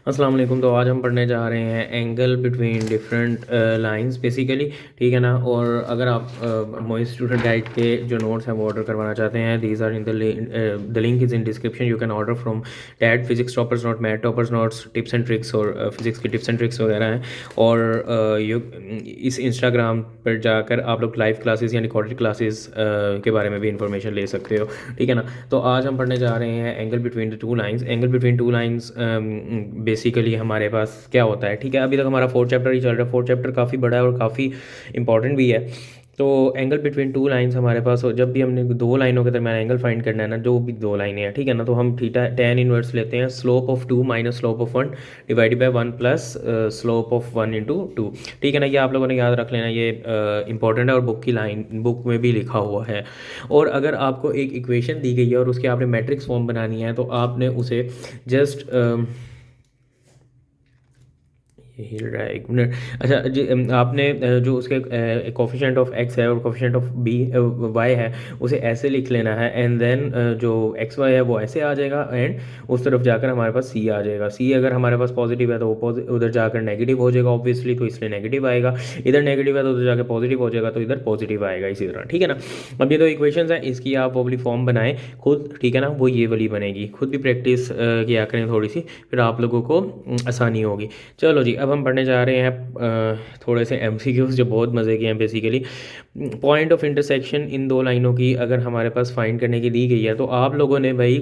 अस्सलाम वालेकुम। तो आज हम पढ़ने जा रहे हैं angle between different lines basically, ठीक है ना। और अगर आप मोइस स्टूडेंट गाइड के जो नोट्स हैं वो ऑर्डर करवाना चाहते हैं, these are in the link is in description. You can order from that physics toppers note, math toppers notes, tips and tricks और फिजिक्स की टिप्स एंड ट्रिक्स वगैरह हैं। और यू इस इंस्टाग्राम पर जाकर आप लोग लाइव क्लासेस या रिकॉर्डेड क्लासेस के बारे में भी इंफॉर्मेशन ले सकते हो, ठीक है ना। तो आज हम पढ़ने जा रहे हैं angle between the two lines. Angle between two lines basically हमारे पास क्या होता है, ठीक है। अभी तक हमारा फोर्थ चैप्टर ही चल रहा है। फोर्थ चैप्टर काफ़ी बड़ा है और काफ़ी इंपॉर्टेंट भी है। तो एंगल बिटवीन टू लाइंस हमारे पास हो, जब भी हमने दो लाइनों के दरमियान एंगल फाइंड करना है ना, जो भी दो लाइनें हैं, ठीक है ना, तो हम थीटा tan इनवर्स लेते हैं, slope of two minus slope of one divided by one plus slope of one into two, ठीक है ना। ये आप लोगों ने याद रख लेना, ये इंपॉर्टेंट है और बुक में भी लिखा हुआ है। और अगर आपको एक इक्वेशन दी गई है और उसके आपने मैट्रिक्स फॉर्म बनानी है तो आपने उसे जस्ट ये हिल रहा है, एक मिनट। अच्छा जी, आपने जो उसके कोफिशिएंट ऑफ एक्स है और कोफिशिएंट ऑफ बी वाई है उसे ऐसे लिख लेना है, एंड देन जो एक्स वाई है वो ऐसे आ जाएगा, एंड उस तरफ जाकर हमारे पास सी आ जाएगा। सी अगर हमारे पास पॉजिटिव है तो वो उधर जाकर नेगेटिव हो जाएगा ऑब्वियसली, तो इसलिए नेगेटिव आएगा। इधर नेगेटिव है तो उधर जाकर पॉजिटिव हो जाएगा, तो इधर पॉजिटिव आएगा, इसी तरह, ठीक है ना। अब ये दो इक्वेशंस हैं, इसकी आप वो वाली फॉर्म बनाएं खुद, ठीक है ना। वो ये वाली बनेगी, खुद भी प्रैक्टिस किया करें थोड़ी सी, फिर आप लोगों को आसानी होगी। चलो जी, अब हम पढ़ने जा रहे हैं थोड़े से एमसीक्यूज जो बहुत मज़े के हैं। बेसिकली पॉइंट ऑफ इंटरसेक्शन इन दो लाइनों की अगर हमारे पास फाइंड करने की दी गई है तो आप लोगों ने भाई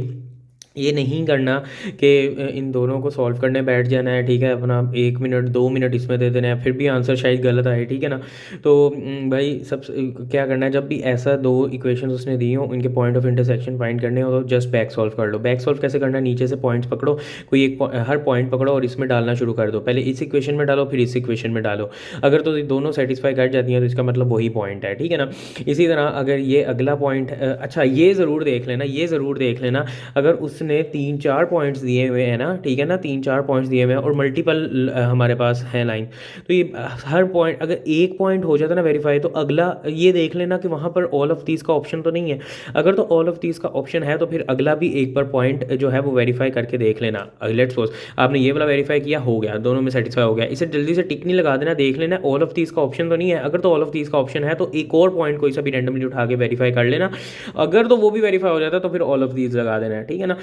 ये नहीं करना कि इन दोनों को सॉल्व करने बैठ जाना है, ठीक है। अपना 1 मिनट 2 मिनट इसमें दे देना है, फिर भी आंसर शायद गलत आए, ठीक है ना। तो भाई सब क्या करना है, जब भी ऐसा दो इक्वेशंस उसने दी हो, इनके पॉइंट ऑफ इंटरसेक्शन फाइंड करने हो तो जस्ट बैक सॉल्व कर लो। बैक सॉल्व कैसे करना है, नीचे से पॉइंट्स पकड़ो, कोई एक हर पॉइंट पकड़ो और इसमें डालना शुरू कर दो। पहले इस इक्वेशन में डालो, फिर इस इक्वेशन में डालो। अगर तो दोनों सेटिस्फाई कर जाती हैं तो इसका मतलब वही पॉइंट है, ठीक है ना। इसी तरह अगर ये अगला पॉइंट, अच्छा ये ज़रूर देख लेना, ये ज़रूर देख लेना, अगर उसने 3-4 पॉइंट्स दिए हुए हैं ना, ठीक है ना, 3-4 पॉइंट्स दिए हुए हैं और मल्टीपल हमारे पास है लाइन, तो ये हर पॉइंट अगर एक पॉइंट हो जाता है ना वेरीफाई, तो अगला ये देख लेना कि वहाँ पर ऑल ऑफ दीज का ऑप्शन तो नहीं है। अगर तो ऑल ऑफ दीज का ऑप्शन है तो फिर अगला भी एक बार पॉइंट जो है वो वेरीफाई करके देख लेना। लेट्स सपोज आपने ये वाला वेरीफाई किया, हो गया, दोनों में सेटिस्फाई हो गया, इसे जल्दी से टिक नहीं लगा देना, देख लेना ऑल ऑफ दीज का ऑप्शन तो नहीं है। अगर तो ऑल ऑफ दीज का ऑप्शन है तो एक और पॉइंट कोई सा भी रैंडमली उठा के वेरीफाई कर लेना। अगर तो वो भी वेरीफाई हो जाता है तो फिर ऑल ऑफ दीज लगा देना है, ठीक है ना।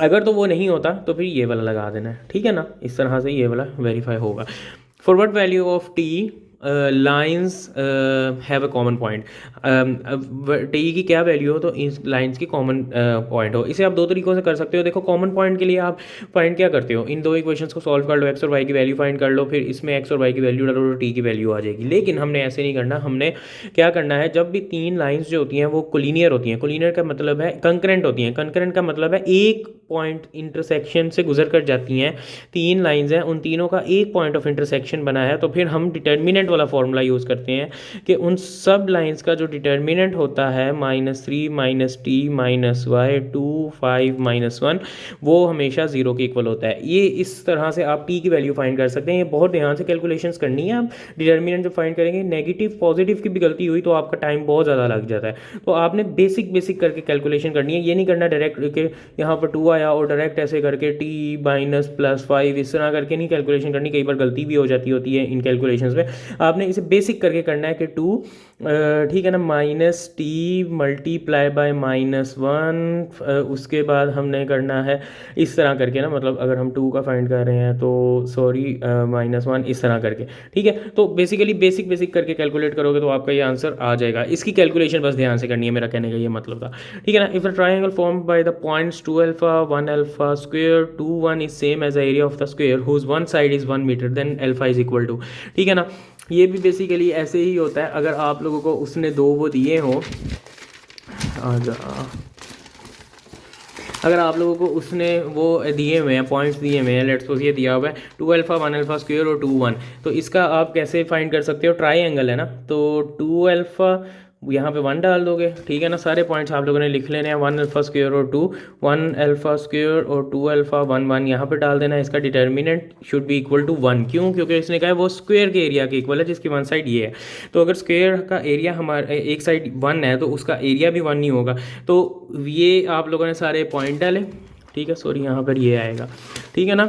अगर तो वो नहीं होता तो फिर ये वाला लगा देना है, ठीक है ना। इस तरह से ये वाला वेरीफाई होगा। For what value of T lines have a common point, T की क्या वैल्यू हो तो इन लाइन्स की कॉमन पॉइंट हो। इसे आप दो तरीकों से कर सकते हो। देखो, कॉमन पॉइंट के लिए आप फाइंड क्या करते हो, इन दो इक्वेशंस को सॉल्व कर लो, एक्स और वाई की वैल्यू फाइंड कर लो, फिर इसमें एक्स और वाई की वैल्यू डालो तो टी की वैल्यू आ जाएगी। लेकिन हमने ऐसे नहीं करना, हमने क्या करना है, जब भी तीन लाइन्स जो होती हैं वो कोलिनियर होती हैं। कोलिनियर का मतलब है कंकरेंट होती हैं। कंकरेंट का मतलब है एक पॉइंट इंटरसेक्शन से गुजर कर जाती हैं। तीन लाइंस हैं, उन तीनों का एक पॉइंट ऑफ इंटरसेक्शन बना है, तो फिर हम डिटर्मिनेंट वाला फॉर्मूला यूज़ करते हैं कि उन सब लाइंस का जो डिटर्मिनेंट होता है -3 -t -y 2 5 -1, वो हमेशा ज़ीरो के इक्वल होता है। ये इस तरह से आप टी की वैल्यू फाइंड कर सकते हैं। ये बहुत ध्यान से कैलकुलेशंस करनी है। आप डिटर्मिनेंट जब फाइंड करेंगे, नेगेटिव पॉजिटिव की भी गलती हुई तो आपका टाइम बहुत ज़्यादा लग जाता है। तो आपने बेसिक बेसिक करके कैलकुलेशन करनी है। ये नहीं करना डायरेक्ट कि यहाँ पर 2 आया और डायरेक्ट ऐसे करके t -+5 इस तरह करके नहीं कैलकुलेशन करनी। कई बार गलती भी हो जाती होती है इन कैलकुलेशंस में। आपने इसे बेसिक करके करना है कि 2, ठीक है ना, -t मल्टीप्लाई बाय -1, उसके बाद हमने करना है इस तरह करके ना, मतलब अगर हम 2 का फाइंड कर रहे हैं तो सॉरी -1 इस तरह करके, ठीक है। तो बेसिकली बेसिक करके कैलकुलेट करोगे तो आपका ये आंसर आ जाएगा। इसकी कैलकुलेशन बस ध्यान से करनी है, मेरा कहने का ये मतलब था, ठीक है ना। If the triangle form by the points 2α 1α square 2 1 is same as the area of the square whose one side is 1 meter then alpha is equal to, ठीक है ना। ये भी बेसिकली ऐसे ही होता है। अगर आप लोगों को उसने दो वो दिए हों, अगर आप लोगों को उसने वो दिए हुए हैं, पॉइंट्स दिए हुए हैं, लेट्स सपोज ये दिया हुआ है 2α 1α स्क्वायर और 2 1, तो इसका आप कैसे फाइंड कर सकते हो, ट्राई है ना, तो 2α यहाँ पे 1 डाल दोगे, ठीक है ना। सारे पॉइंट्स आप लोगों ने लिख लेने हैं, 1α स्क्वायर और 2, 1α स्क्वायर और 2α 1 1 यहाँ पे डाल देना है। इसका determinant should be equal to 1, क्यों, क्योंकि इसने कहा है वो स्क्वायर के एरिया के इक्वल है जिसकी वन साइड ये है। तो अगर स्क्वायर का एरिया हमारे एक साइड 1 है तो उसका एरिया भी 1 नहीं होगा। तो ये आप लोगों ने सारे पॉइंट डाले, ठीक है, सॉरी यहाँ पर ये आएगा, ठीक है ना।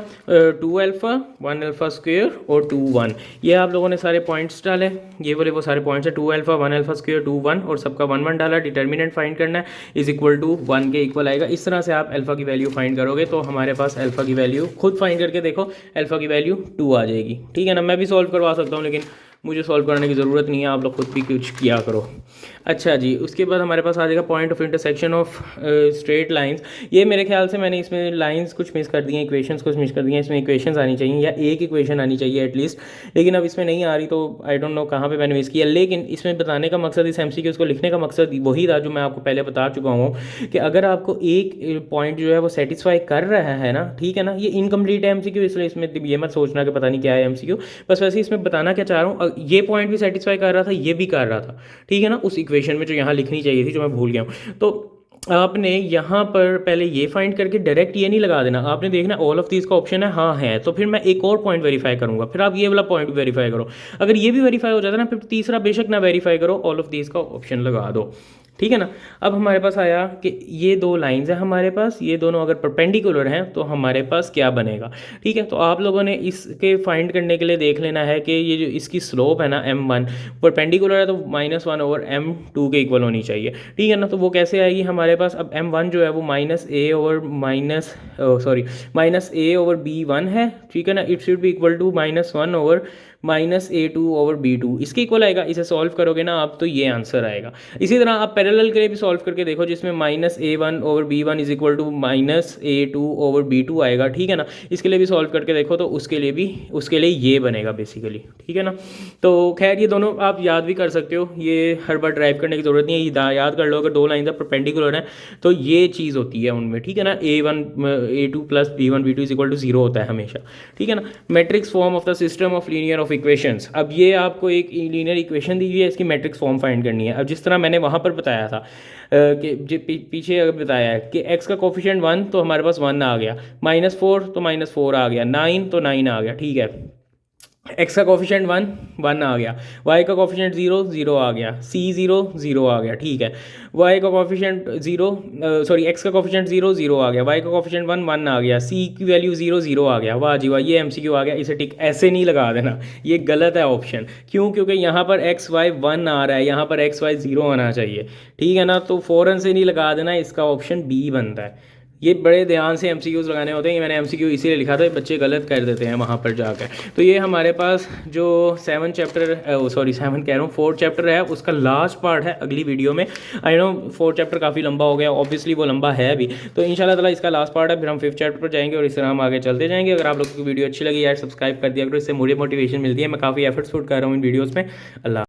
2 अल्फ़ा 1 अल्फ़ा स्क्वेयर और 2 1, ये आप लोगों ने सारे पॉइंट्स डाले, ये बोले वो सारे पॉइंट्स है। 2 अल्फ़ा 1 अल्फ़ा स्क्वेयर 2 1 और सबका 1 1 डाला, डिटर्मिनेंट फाइंड करना है, इज इक्वल टू 1 के इक्वल आएगा। इस तरह से आप अल्फ़ा की वैल्यू फाइंड करोगे तो हमारे पास अल्फ़ा की वैल्यू खुद फाइंड करके देखो, अल्फ़ा की वैल्यू 2 आ जाएगी, ठीक है ना। मैं भी सॉल्व करवा सकता हूँ लेकिन मुझे सॉल्व करने की ज़रूरत नहीं है, आप लोग खुद भी कुछ किया करो। अच्छा जी, उसके बाद हमारे पास आ जाएगा point of intersection of straight lines. ये मेरे ख्याल से मैंने इसमें लाइंस कुछ मिस कर दी हैं, इक्वेशंस कुछ मिस कर दी हैं, इसमें इक्वेशंस आनी चाहिए या एक इक्वेशन आनी चाहिए एटलीस्ट, लेकिन अब इसमें नहीं आ रही तो आई डोंट नो कहाँ पे मैंने मिस किया। लेकिन इसमें बताने का मकसद, इस एमसीक्यूज़ को लिखने का मकसद वही था जो मैं आपको पहले बता चुका हूँ कि अगर आपको एक पॉइंट जो है वो सेटिस्फाई कर रहा है ना, ठीक है ना, ये इनकम्प्लीट है एमसीक्यू, इसलिए इसमें ये मत सोचना कि पता नहीं क्या है एमसीक्यू, बस वैसे इसमें बताना क्या चाह रहा हूँ, ये पॉइंट भी सेटिस्फाई कर रहा था, ये भी कर रहा था, ठीक है ना, उस इक्वेशन में जो यहाँ लिखनी चाहिए थी, जो मैं भूल गया हूँ। तो आपने यहाँ पर पहले ये फाइंड करके डायरेक्ट ये नहीं लगा देना, आपने देखना ऑल ऑफ दीज का ऑप्शन है, हाँ है, तो फिर मैं एक और पॉइंट वेरीफाई करूँगा, फिर आप ये वाला पॉइंट वेरीफाई करो। अगर ये भी वेरीफाई हो जाता है ना, फिर तीसरा बेशक ना वेरीफाई करो, ऑल ऑफ दीज का ऑप्शन लगा दो, ठीक है ना। अब हमारे पास आया कि ये दो लाइंस हैं हमारे पास, ये दोनों अगर परपेंडिकुलर हैं तो हमारे पास क्या बनेगा, ठीक है। तो आप लोगों ने इसके फाइंड करने के लिए देख लेना है कि ये जो इसकी स्लोप है ना m1 परपेंडिकुलर है तो -1 ओवर m2 के इक्वल होनी चाहिए, ठीक है ना। तो वो कैसे आएगी हमारे पास, अब m1 जो है वो -a/b1 है, ठीक है ना, it should be equal to -1 over -a2/b2 इसके इक्वल आएगा। इसे सॉल्व करोगे ना आप तो ये आंसर आएगा। इसी तरह आप पैरेलल के लिए भी सॉल्व करके देखो, जिसमें -a1/b1 is equal to -a2/b2 आएगा, ठीक है ना। इसके लिए भी सॉल्व करके देखो तो उसके लिए ये बनेगा बेसिकली, ठीक है ना। तो खैर ये दोनों आप याद भी कर सकते हो, ये हर बार ड्राइव करने की ज़रूरत नहीं है, ये याद कर लो। अगर दो लाइन परपेंडिकुलर हैं तो ये चीज़ होती है उनमें, ठीक है ना। a2 plus b1 b2 is equal to 0 होता है हमेशा, ठीक है ना। Matrix form of the system of linear of equations, अब ये आपको एक लीनियर इक्वेशन दी हुई है, इसकी मैट्रिक्स फॉर्म फाइंड करनी है। अब जिस तरह मैंने वहाँ पर बताया था कि पीछे अगर बताया है कि x का कोफिशिएंट 1 तो हमारे पास 1 आ गया, -4 तो -4 आ गया, 9 तो 9 आ गया, ठीक है। x का कोफिशिएंट 1 आ गया, y का कोफिशिएंट 0 आ गया, c 0 आ गया, ठीक है। y का कोफिशिएंट x का कोफिशिएंट 0 आ गया, y का कोफिशिएंट 1 आ गया, c की वैल्यू 0 आ गया। वाह जी वाह, ये एमसीक्यू आ गया, इसे टिक ऐसे नहीं लगा देना, ये गलत है ऑप्शन। क्यों? क्योंकि यहाँ पर x y 1 आ रहा है, यहाँ पर x y 0 आना चाहिए, ठीक है ना। तो फ़ौरन से नहीं लगा देना, इसका ऑप्शन बी बनता है। ये बड़े ध्यान से एमसीक्यूज़ लगाने होते हैं, ये मैंने एमसीक्यू इसीलिए लिखा था, बच्चे गलत कर देते हैं वहाँ पर जाकर। तो ये हमारे पास जो 7 कह रहा हूँ 4 चैप्टर है, उसका लास्ट पार्ट है अगली वीडियो में। आई नो 4 चैप्टर काफ़ी लंबा हो गया, ऑब्वियसली वो लंबा है भी, तो इंशाल्लाह ताला इसका लास्ट पार्ट है, फिर हम 5th चैप्टर पर जाएंगे और इस तरह हम आगे चलते जाएंगे। अगर आप लोगों को वीडियो अच्छी लगी यार सब्सक्राइब कर दिया करो, इससे मुझे मोटिवेशन मिलती है, मैं काफ़ी एफर्ट्स पुट कर रहा हूँ इन वीडियोज़ में। अल्लाह।